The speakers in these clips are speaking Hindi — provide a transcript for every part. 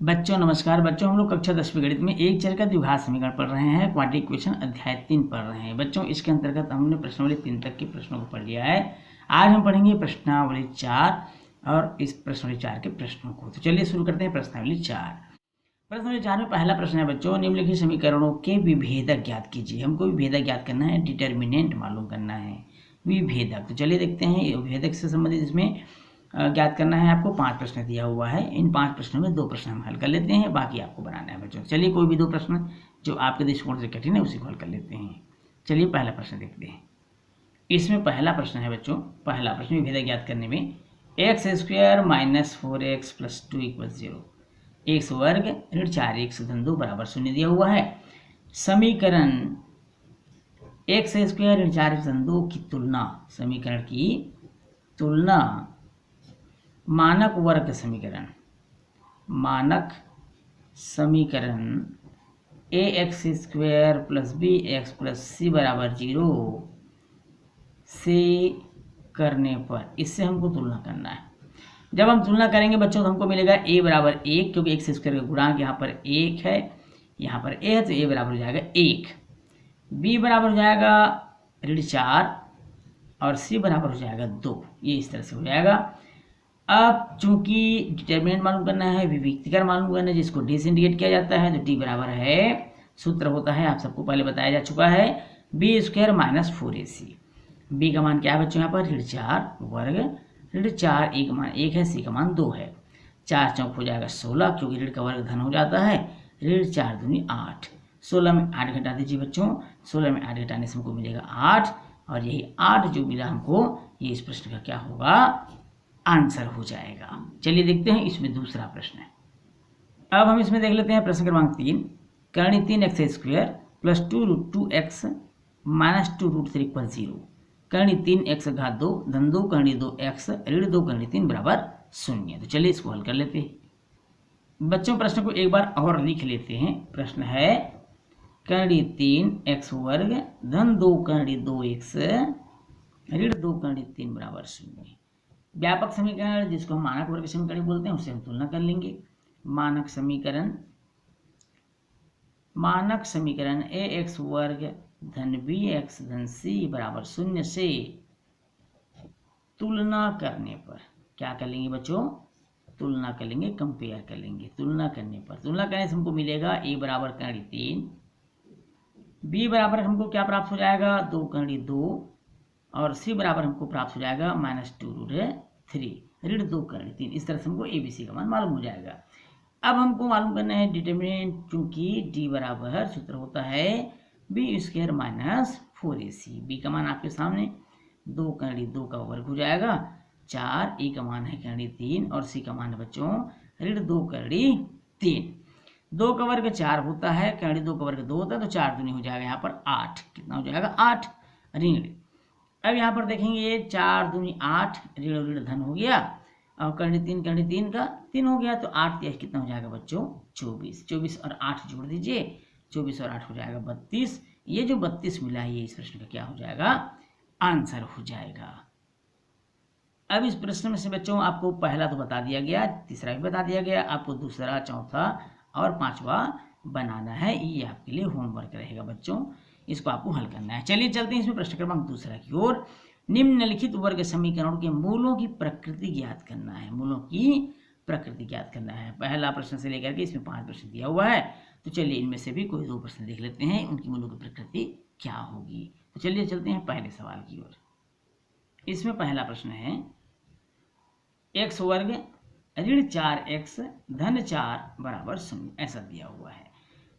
बच्चों नमस्कार। बच्चों हम लोग कक्षा 10वीं गणित में एक चर का द्विघात समीकरण पढ़ रहे हैं। क्वाड्रेटिक इक्वेशन अध्याय 3 पढ़ रहे हैं। बच्चों इसके अंतर्गत हमने प्रश्नावली 3 तक के प्रश्नों को पढ़ लिया है। आज हम पढ़ेंगे प्रश्नावली 4 और इस प्रश्नावली 4 के प्रश्नों को। तो चलिए शुरू करते हैं प्रश्नावली 4। प्रश्नावली 4 में पहला प्रश्न है बच्चों, निम्नलिखित समीकरणों के विभेदक ज्ञात कीजिए। हमको विभेदक ज्ञात करना है, डिटर्मिनेंट मालूम करना है, विभेदक। तो चलिए देखते हैं विभेदक से संबंधित इसमें ज्ञात करना है। आपको 5 प्रश्न दिया हुआ है। इन 5 प्रश्नों में 2 प्रश्न हम हल कर लेते हैं, बाकी आपको बनाना है बच्चों। चलिए कोई भी 2 प्रश्न जो आपके दृष्टिकोण से कठिन है उसी को हल कर लेते हैं। चलिए पहला प्रश्न देखते हैं। इसमें पहला प्रश्न है बच्चों, पहला प्रश्न विभेदक ज्ञात करने में x² - 4x + 2 = 0, x वर्ग ऋण 4x धन 2 बराबर 0 दिया हुआ है। समीकरण x² ऋण 4x धन 2 की तुलना, समीकरण की तुलना मानक वर्ग समीकरण, मानक समीकरण ax² + bx + c बराबर 0 से करने पर, इससे हमको तुलना करना है। जब हम तुलना करेंगे बच्चों तो हमको मिलेगा a बराबर 1, क्योंकि x² का गुणांक यहाँ पर 1 है, यहाँ पर a है, तो a बराबर हो जाएगा 1, b बराबर हो जाएगा ऋण 4 और c बराबर हो जाएगा 2। ये इस तरह से हो जाएगा। अब चूंकि डिटर्मिनेंट मालूम करना है, विभक्तिकर मालूम करना है, जिसको डी से इंडिकेट किया जाता है, तो डी बराबर है, सूत्र होता है, आप सबको पहले बताया जा चुका है, b² - 4ac। b का मान क्या है बच्चों, यहाँ पर ऋण 4 वर्ग ऋण 4, a का मान 1 है, c का मान 2 है। 4 चौक हो जाएगा 16, क्योंकि ऋण का वर्ग धन हो जाता है, ऋण 4 दूनी 8। 16 में 8 घटा दीजिए बच्चों, 16 में 8 घटाने से हमको मिलेगा 8, और यही 8 जो मिला हमको, ये इस प्रश्न का क्या होगा, आंसर हो जाएगा। चलिए देखते हैं इसमें दूसरा प्रश्न है। अब हम इसमें देख लेते हैं प्रश्न क्रमांक 3। करणी 3x² + 2√2x - 2√3 = 0, करणी 3x घात 2 धन 2 करणी 2x ऋण 2 करणी 3 बराबर 0। तो चलिए इसको हल कर लेते हैं। बच्चों प्रश्न को एक बार और लिख लेते हैं। प्रश्न है करणी 3x² धन 2 करणी 2x ऋण 2 करणी 3 बराबर 0। व्यापक समीकरण, जिसको हम मानक वर्ग समीकरण बोलते हैं, उससे हम तुलना कर लेंगे। मानक समीकरण ax² धन bx धन c बराबर 0 से तुलना करने पर क्या कर लेंगे बच्चों, तुलना कर लेंगे, कंपेयर कर लेंगे। तुलना करने पर, तुलना करने से हमको मिलेगा a बराबर करणी 3, b बराबर हमको क्या प्राप्त हो जाएगा, 2 करणी 2, और c बराबर हमको प्राप्त हो जाएगा -2√3 ऋण 2 करणी 3। इस तरह से हमको abc का मान मालूम हो जाएगा। अब हमको मालूम करना है डिटर्मिनेंट, चूंकि d बराबर सूत्र होता है b² - 4ac। b का मान आपके सामने 2 करणी 2 का वर्ग हो जाएगा 4, a का मान है करणी 3 और c का मान है बच्चों ऋण 2 करणी 3। 2 का वर्ग 4 होता है, करणी 2 का वर्ग 2 होता है, तो 4 दूनी हो जाएगा यहाँ पर 8। कितना हो जाएगा, 8 ऋण। अब यहाँ पर देखेंगे 4 दूनी 8, ऋण ऋण धन हो गया, और करणी 3 का 3 हो गया, तो 8 3 कितना हो जाएगा बच्चों, 24। 24 और 8 जोड़ दीजिए, 24 और 8 हो जाएगा 32। ये जो 32 मिला है, ये इस प्रश्न का क्या हो जाएगा, आंसर हो जाएगा। अब इस प्रश्न में से बच्चों आपको पहला तो बता दिया गया, तीसरा भी बता दिया गया, आपको दूसरा, चौथा और 5वां बनाना है। ये आपके लिए होमवर्क रहेगा बच्चों, इसको आपको हल करना है। चलिए चलते हैं इसमें प्रश्न क्रमांक दूसरा की ओर। निम्नलिखित वर्ग समीकरणों के मूलों की प्रकृति ज्ञात करना है। मूलों की प्रकृति ज्ञात करना है। पहला प्रश्न से लेकर के इसमें 5 प्रश्न दिया हुआ है, तो चलिए इनमें से भी कोई 2 प्रश्न देख लेते हैं, उनकी मूलों की प्रकृति क्या होगी। तो चलिए चलते हैं पहले सवाल की ओर। इसमें पहला प्रश्न है x वर्ग ऋण 4x धन 4 बराबर 0, ऐसा दिया हुआ है।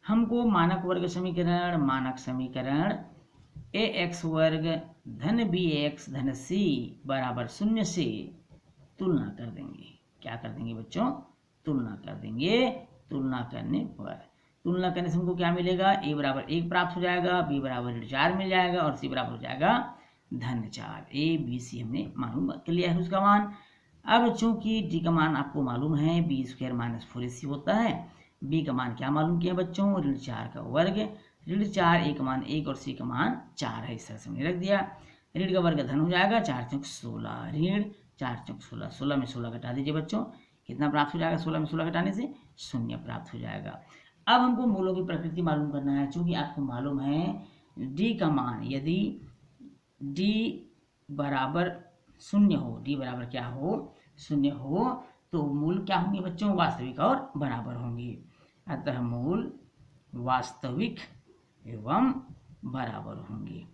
हमको मानक वर्ग समीकरण, मानक समीकरण ax² धन bx धन c बराबर 0 से तुलना कर देंगे। क्या कर देंगे बच्चों, तुलना कर देंगे। तुलना करने पर, तुलना करने से हमको क्या मिलेगा, a बराबर 1 प्राप्त हो जाएगा, b बराबर ऋण 4 मिल जाएगा, और c बराबर हो जाएगा धन 4। a b c हमने मालूम कर लिया है उसका मान। अब चूंकि d का मान आपको मालूम है, b² - 4ac होता है, b का मान क्या मालूम किया बच्चों, ऋण 4 का वर्ग ऋण 4, a का मान 1 और c का मान 4 है, इस तरह से हमने रख दिया। ऋण का वर्ग धन हो जाएगा, 4 चौक 16, ऋण 4 चौक 16, 16 में 16 घटा दीजिए बच्चों, कितना प्राप्त हो जाएगा, 16 में 16 घटाने से 0 प्राप्त हो जाएगा। अब हमको मूलों की प्रकृति मालूम करना है। चूंकि आपको मालूम है डी का मान यदि डी बराबर 0 हो, डी बराबर क्या हो, 0 हो, तो मूल क्या होंगे बच्चों, वास्तविक और बराबर होंगे। अतः मूल वास्तविक एवं बराबर होंगे।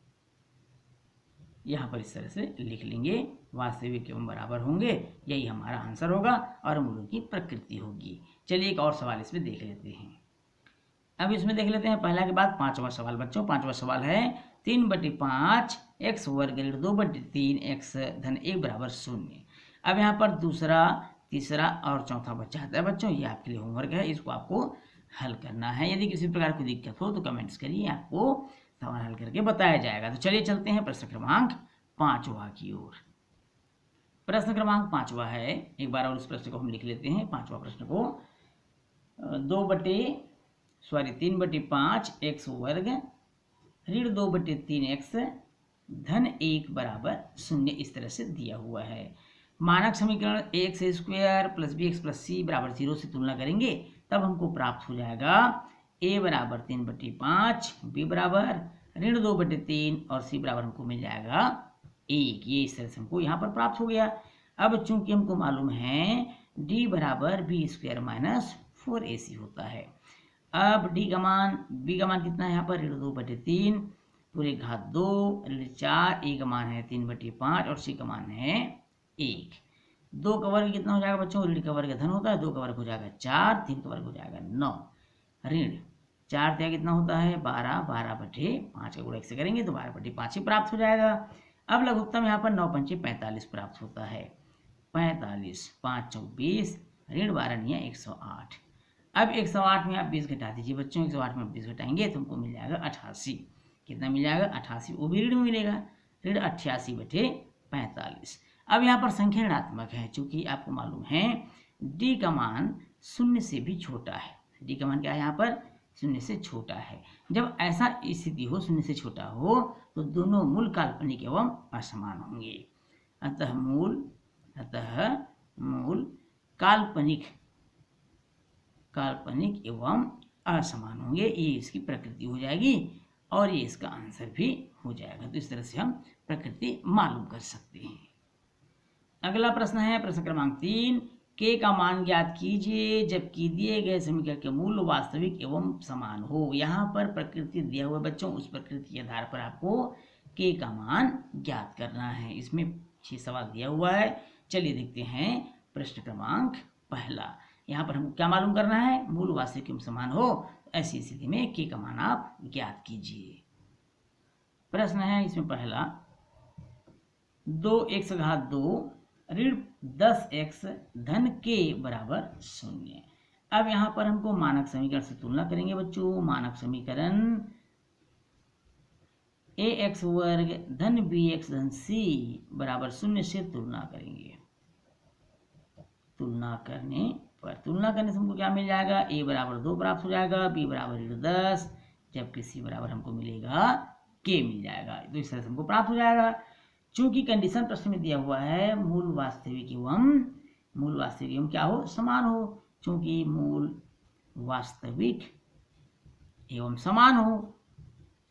यहाँ पर इस तरह से लिख लेंगे, वास्तविक एवं बराबर होंगे, यही हमारा आंसर होगा और मूलों की प्रकृति होगी। चलिए एक और सवाल इसमें देख लेते हैं। अब इसमें देख लेते हैं पहला के बाद पांचवा सवाल बच्चों। पांचवा सवाल है 3/5 x वर्ग ऋण 2/3 x धन 1 बराबर 0। अब यहाँ पर दूसरा, तीसरा और चौथा बच्चा आता है बच्चों, ये आपके लिए होमवर्क है, इसको आपको हल करना है। यदि किसी प्रकार की दिक्कत हो तो कमेंट्स करिए, आपको सवाल हल करके बताया जाएगा। तो चलिए चलते हैं प्रश्न क्रमांक 5वां की ओर। प्रश्न क्रमांक 5वां है, एक बार और इस प्रश्न को हम लिख लेते हैं। 5वां प्रश्न को 3/5 x वर्ग ऋण 2/3 x धन 1 बराबर 0 इस तरह से दिया हुआ है। मानक समीकरण ax² + bx + c बराबर 0 से तुलना करेंगे तब हमको प्राप्त हो जाएगा a बराबर 3/5, b बराबर ऋण 2/3 और c बराबर हमको मिल जाएगा 1। ये इस तरह से हमको यहाँ पर प्राप्त हो गया। अब चूंकि हमको मालूम है d बराबर b² - 4ac होता है। अब b का मान कितना है यहाँ पर, ऋण 2/3 पूरे घात 2 ऋण 4, a का मान है 3/5 और c का मान है 1। 2 का वर्ग कितना हो जाएगा बच्चों, ऋण का वर्ग धन होता है, 2 का वर्ग हो जाएगा 4, 3 का वर्ग हो जाएगा 9, ऋण 4 त्याग कितना होता है 12, 12/5 का गुणा 1 से करेंगे तो 12/5 ही प्राप्त हो जाएगा। अब लघुत्तम यहाँ पर 9×5 = 45 प्राप्त होता है। 45, 5 × 24, ऋण 12 × 108। अब 108 में आप 20 घटा दीजिए बच्चों, 108 में 20 घटाएंगे तो हमको मिल जाएगा 88। कितना मिल जाएगा 88, वो भी ऋण में मिलेगा, ऋण 88/45। अब यहाँ पर संख्या ऋणात्मक है, चूंकि आपको मालूम है डी का मान 0 से भी छोटा है। डी का मान क्या है यहाँ पर, 0 से छोटा है। जब ऐसा स्थिति हो 0 से छोटा हो तो दोनों मूल काल्पनिक एवं असमान होंगे। अतः मूल काल्पनिक एवं असमान होंगे, ये इसकी प्रकृति हो जाएगी और ये इसका आंसर भी हो जाएगा। तो इस तरह से हम प्रकृति मालूम कर सकते हैं। अगला प्रश्न है प्रश्न क्रमांक 3, के का मान ज्ञात कीजिए जबकि दिए गए समीकरण के मूल वास्तविक एवं समान हो। यहाँ पर प्रकृति दिया हुआ बच्चों, उस प्रकृति के आधार पर आपको के का मान ज्ञात करना है। इसमें 6 सवाल दिया हुआ है। चलिए देखते हैं प्रश्न क्रमांक 1। यहाँ पर हमको क्या मालूम करना है, मूल वास्तविक एवं समान हो, ऐसी स्थिति में के का मान आप ज्ञात कीजिए। प्रश्न है इसमें पहला, 2x⁻2 ऋण 10x धन के बराबर 0। अब यहाँ पर हमको मानक समीकरण से तुलना करेंगे बच्चों। मानक समीकरण ax² धन bx धन c बराबर 0 से तुलना करेंगे। तुलना करने से हमको क्या मिल जाएगा, a बराबर 2 प्राप्त हो जाएगा, b बराबर ऋण 10, जबकि c बराबर हमको मिलेगा k मिल जाएगा। तो इस तरह से हमको प्राप्त हो जाएगा। चूंकि कंडीशन प्रश्न में दिया हुआ है मूल वास्तविक एवं क्या हो, समान हो। चूंकि मूल वास्तविक एवं समान हो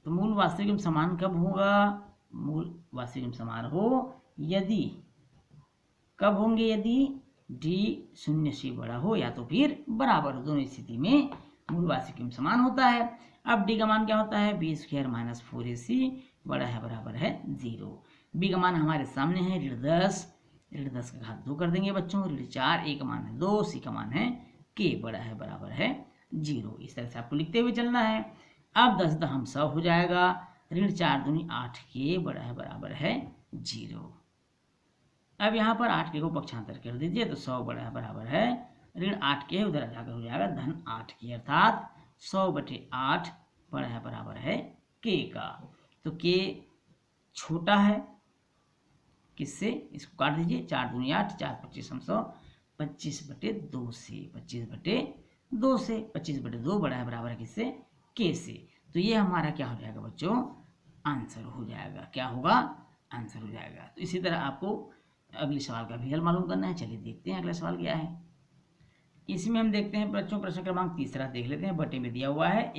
तो मूल वास्तविक एवं समान कब होगा, मूल वास्तविक एवं समान हो यदि, कब होंगे, यदि d 0 से बड़ा हो या तो फिर बराबर हो। दोनों स्थिति में मूल वास्तविक एवं समान होता है। अब d का मान क्या होता है, b² - 4ac बड़ा है बराबर है 0। b का मान हमारे सामने है ऋण 10, ऋण 10 का घात 2 कर देंगे बच्चों, ऋण 4, a का मान है 2, c का मान है k बड़ा है बराबर है 0। इस तरह से आपको लिखते हुए चलना है। अब 10 दहम 100 हो जाएगा, ऋण 4 दूनी 8 k बड़ा है बराबर है 0। अब यहाँ पर 8 k को पक्षांतर कर दीजिए तो 100 बड़ा है बराबर है ऋण 8 k, उधर जाकर हो जाएगा धन 8 k, अर्थात 100/8 बड़ा है बराबर है k का। तो k छोटा है किससे, इसको काट दीजिए, 4 दूनी 8, 4 25 हम 100, 25/2 से, 25/2 से, 25/2 बड़ा है बराबर है किससे, के से। तो ये हमारा क्या हो जाएगा बच्चों, आंसर हो जाएगा। क्या होगा, आंसर हो जाएगा। तो इसी तरह आपको अगले सवाल का भी हल मालूम करना है। चलिए देखते हैं अगला सवाल क्या है। इसमें हम देखते हैं बच्चों प्रश्न क्रमांक तीसरा देख लेते हैं। बटे में दिया हुआ है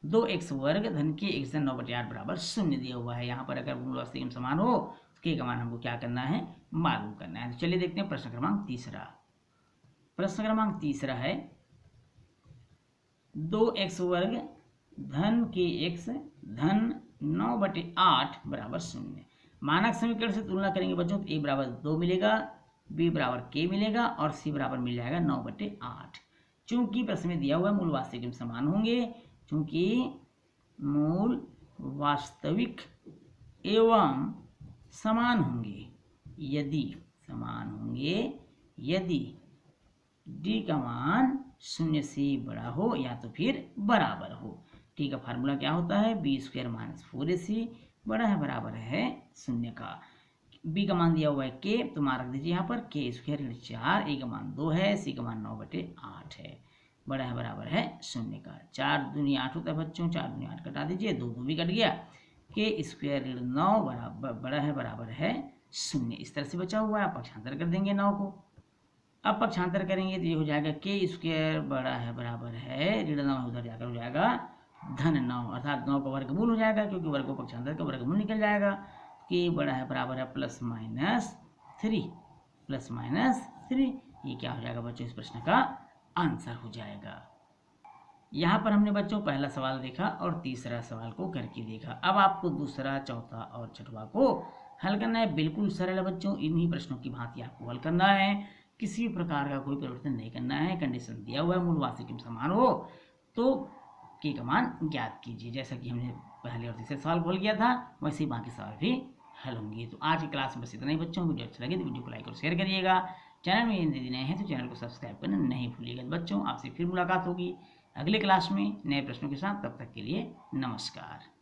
2x वर्ग धन के x धन 9/8 बराबर 0 दिया हुआ है। यहाँ पर अगर मूल वास्तविक समान हो तो के का मान हमको क्या करना है, मालूम करना है। तो चलिए देखते हैं प्रश्न क्रमांक तीसरा। प्रश्न क्रमांक तीसरा है 2x वर्ग धन के x धन 9/8 बराबर 0। मानक समीकरण से तुलना करेंगे बच्चों तो a बराबर 2 मिलेगा, b बराबर k मिलेगा और c बराबर मिल जाएगा 9/8। चूंकि प्रश्न में दिया हुआ मूल वास्तविक समान होंगे, चूंकि मूल वास्तविक एवं समान होंगे, यदि समान होंगे, यदि d का मान 0 से बड़ा हो या तो फिर बराबर हो। t का फार्मूला क्या होता है, b² - 4ac बड़ा है बराबर है 0 का। b का मान दिया हुआ है k, तो मान रख दीजिए यहाँ पर k² 4, a का मान 2 है, c का मान 9/8 है, बड़ा है बराबर है 0 का। 4 दूनी 8 होता है बच्चों, 4 दूनी 8 कटा दीजिए, 2 भी कट गया, k² 9 बड़ा है बराबर है 0। इस तरह से बचा हुआ है। आप पक्षांतर कर देंगे 9 को। अब पक्षांतर करेंगे तो ये हो जाएगा k² बड़ा है बराबर है ऋण 9 उधर जाकर हो जाएगा धन 9, अर्थात 9 का वर्गमूल हो जाएगा, क्योंकि वर्ग को पक्षांतर का वर्गमूल निकल जाएगा। k बड़ा है बराबर है +-3 ये क्या हो जाएगा बच्चों, इस प्रश्न का आंसर हो जाएगा। यहाँ पर हमने बच्चों पहला सवाल देखा और तीसरा सवाल को करके देखा। अब आपको दूसरा, चौथा और छठवां को हल करना है। बिल्कुल सरल है बच्चों, इन्हीं प्रश्नों की भांति आपको हल करना है। किसी भी प्रकार का कोई परिवर्तन नहीं करना है। कंडीशन दिया हुआ है मूल वास्तविक समान हो तो के का मान ज्ञात कीजिए। जैसा कि हमने पहले और तीसरे सवाल को हल किया था, वैसे ही बाकी सवाल भी हल होंगे। तो आज की क्लास में बस इतना ही बच्चों। वीडियो अच्छा लगे तो वीडियो को लाइक और शेयर करिएगा। चैनल में यदि नए हैं तो चैनल को सब्सक्राइब करना नहीं भूलिएगा। बच्चों आपसे फिर मुलाकात होगी अगले क्लास में नए प्रश्नों के साथ। तब तक के लिए नमस्कार।